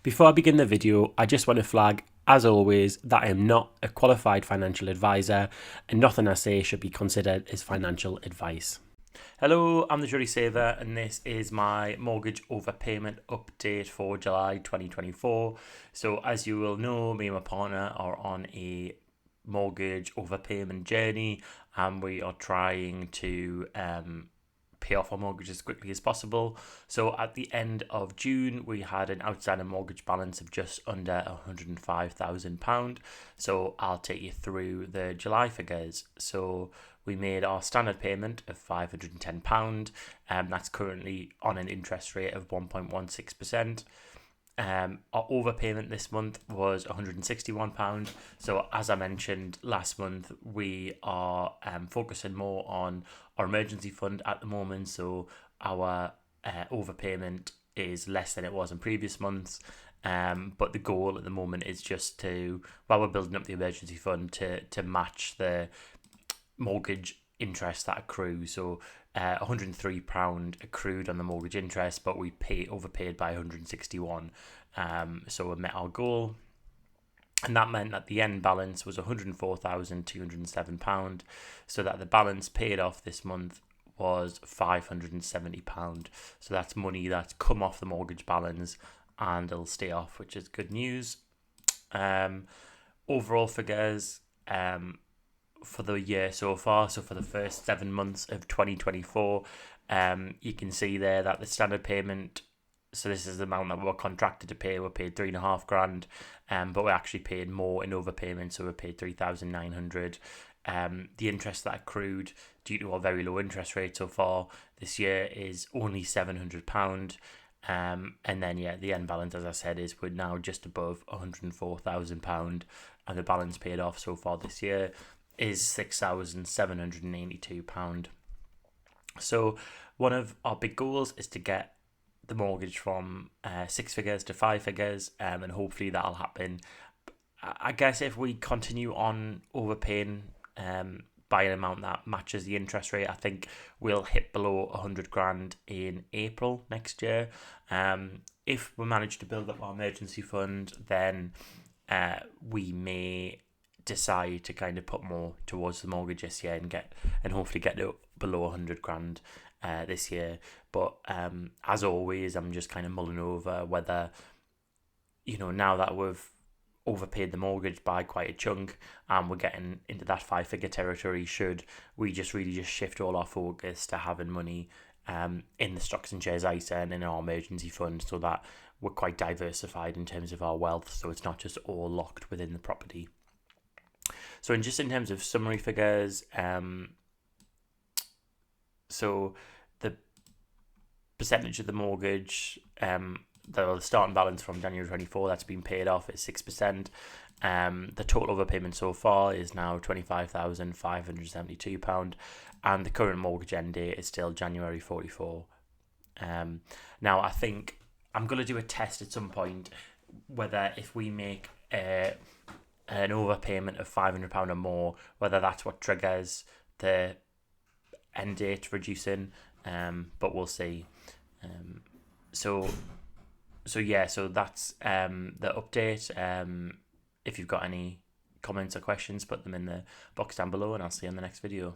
Before I begin the video, I just want to flag, as always, that I am not a qualified financial advisor and nothing I say should be considered as financial advice. Hello, I'm the Geordie Saver and this is my mortgage overpayment update for July 2024. So as you will know, me and my partner are on a mortgage overpayment journey and we are trying to pay off our mortgage as quickly as possible. So at the end of June, we had an outstanding mortgage balance of just under £105,000. So I'll take you through the July figures. So we made our standard payment of £510. That's currently on an interest rate of 1.16%. Our overpayment this month was £161. So as I mentioned last month, we are focusing more on our emergency fund at the moment. So our overpayment is less than it was in previous months. But the goal at the moment is just to, while we're building up the emergency fund, to match the mortgage interest that accrues. So £103 accrued on the mortgage interest, but we overpaid by £161. So we met our goal, and that meant that the end balance was £104,207. So that the balance paid off this month was £570. So that's money that's come off the mortgage balance and it'll stay off, which is good news. Overall figures for the year so far, so for the first 7 months of 2024, you can see there that the standard payment, so this is the amount that we're contracted to pay, we're paid £3,500, but we actually paid more in overpayment, so we paid £3,900. The interest that accrued due to our very low interest rate so far this year is only £700. And then the end balance, as I said, is we're now just above £104,000, and the balance paid off so far this year is £6,782. So one of our big goals is to get the mortgage from 6 figures to 5 figures, and hopefully that'll happen. I guess if we continue on overpaying by an amount that matches the interest rate, I think we'll hit below £100,000 in April next year. If we manage to build up our emergency fund, then we may decide to kind of put more towards the mortgage this year and hopefully get it below £100,000 this year. But as always, I'm just kind of mulling over whether, now that we've overpaid the mortgage by quite a chunk and we're getting into that 5-figure territory, should we just shift all our focus to having money in the stocks and shares ISA and in our emergency fund, so that we're quite diversified in terms of our wealth, so it's not just all locked within the property. So in terms of summary figures, so the percentage of the mortgage, the starting balance from January 24 that's been paid off is 6%. The total overpayment so far is now £25,572, and the current mortgage end date is still January 44. Now I think I'm going to do a test at some point whether if we make an overpayment of £500 or more, whether that's what triggers the end date reducing, but we'll see. So that's the update. If you've got any comments or questions, put them in the box down below and I'll see you in the next video.